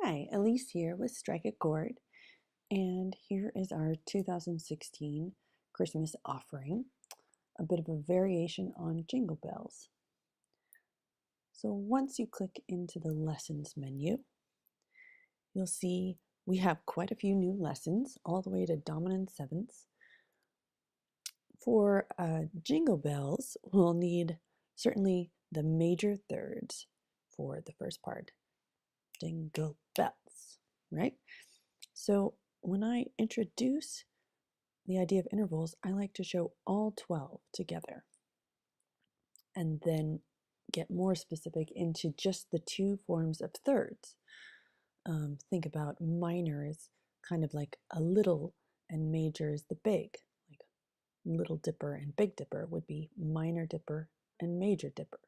Hi, Elise here with Strike a Chord, and here is our 2016 Christmas offering, a bit of a variation on Jingle Bells. So once you click into the Lessons menu, you'll see we have quite a few new lessons, all the way to dominant sevenths. For Jingle Bells, we'll need certainly the major thirds for the first part. Jingle bells, right? So when I introduce the idea of intervals, I like to show all 12 together and then get more specific into just the two forms of thirds. Think about minor as kind of like a little and major is the big. Like Little Dipper and Big Dipper would be minor dipper and major dipper.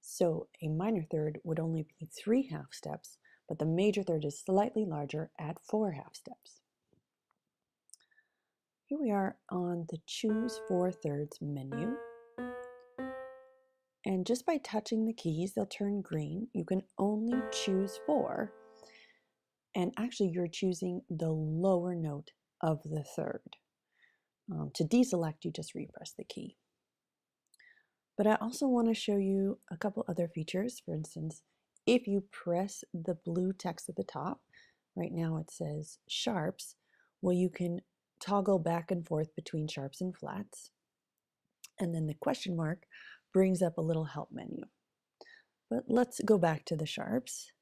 So a minor third would only be 3 half steps, but the major third is slightly larger at 4 half steps. Here we are on the Choose 4 Thirds menu. And just by touching the keys, they'll turn green. You can only choose 4. And actually, you're choosing the lower note of the third. To deselect, you just repress the key. But I also want to show you a couple other features. For instance, if you press the blue text at the top, right now it says sharps, well, you can toggle back and forth between sharps and flats. And then the question mark brings up a little help menu. But let's go back to the sharps.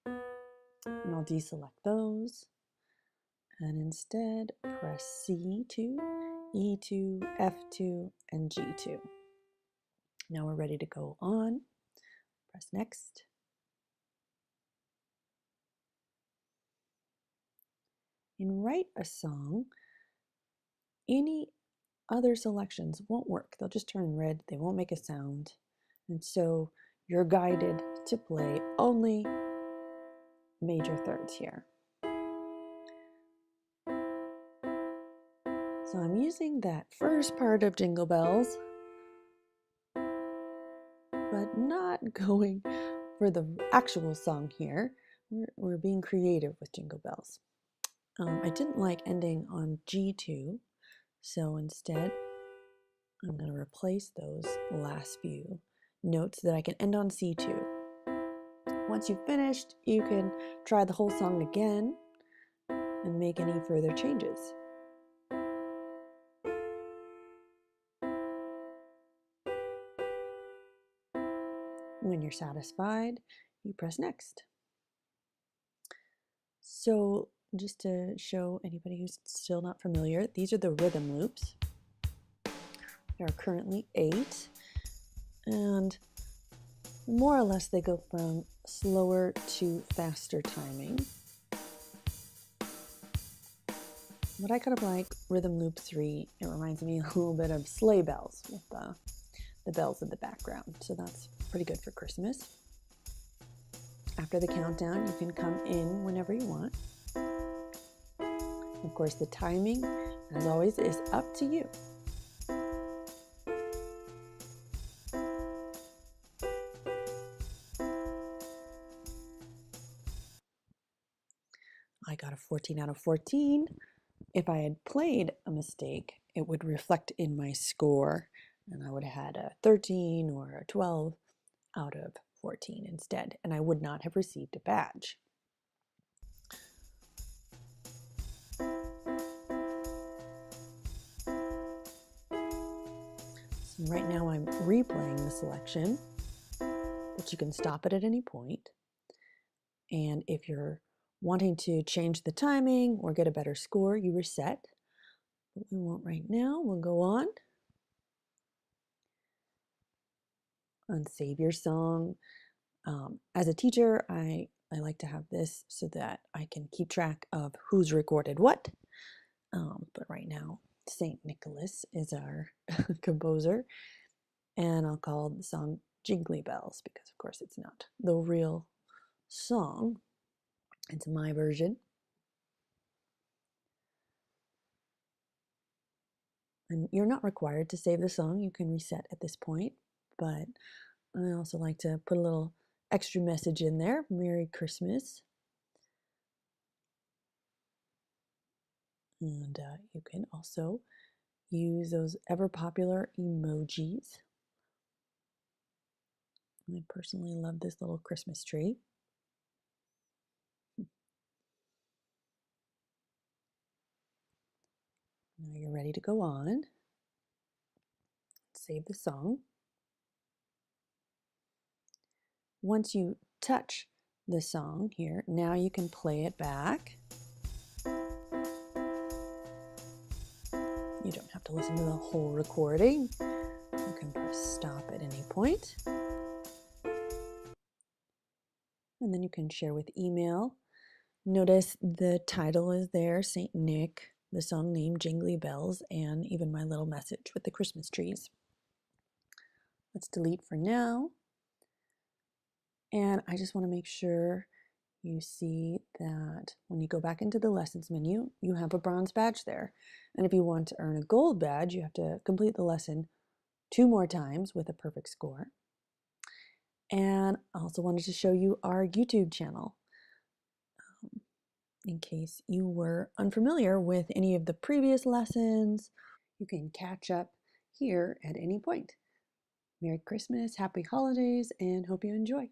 And I'll deselect those. And instead press C2, E2, F2, and G2. Now we're ready to go on. Press next. In Write a Song, any other selections won't work. They'll just turn red. They won't make a sound. And so you're guided to play only major thirds here. So I'm using that first part of Jingle Bells, but not going for the actual song here. We're being creative with Jingle Bells. I didn't like ending on G2, so instead I'm going to replace those last few notes so that I can end on C2. Once you've finished, you can try the whole song again and make any further changes. When you're satisfied, you press next. So just to show anybody who's still not familiar, these are the rhythm loops. There are currently 8, and more or less they go from slower to faster timing. But I kind of like rhythm loop 3. It reminds me a little bit of sleigh bells with the bells in the background. So that's pretty good for Christmas. After the countdown, you can come in whenever you want. Of course, the timing, as always, is up to you. I got a 14 out of 14. If I had played a mistake, it would reflect in my score, and I would have had a 13 or a 12 out of 14 instead, and I would not have received a badge. So right now I'm replaying the selection, but you can stop it at any point. And if you're wanting to change the timing or get a better score, you reset. What we want right now, we'll go on. Unsave your song. As a teacher, I like to have this so that I can keep track of who's recorded what. But right now, St. Nicholas is our composer, and I'll call the song Jingle Bells because, of course, it's not the real song. It's my version. And you're not required to save the song. You can reset at this point, but I also like to put a little extra message in there, Merry Christmas. And you can also use those ever popular emojis. I personally love this little Christmas tree. Now you're ready to go on. Save the song. Once you touch the song here, now you can play it back. You don't have to listen to the whole recording. You can press stop at any point. And then you can share with email. Notice the title is there, St. Nick, the song name Jingle Bells, and even my little message with the Christmas trees. Let's delete for now. And I just want to make sure you see that when you go back into the lessons menu, you have a bronze badge there. And if you want to earn a gold badge, you have to complete the lesson 2 more times with a perfect score. And I also wanted to show you our YouTube channel. In case you were unfamiliar with any of the previous lessons, you can catch up here at any point. Merry Christmas, Happy Holidays, and hope you enjoy.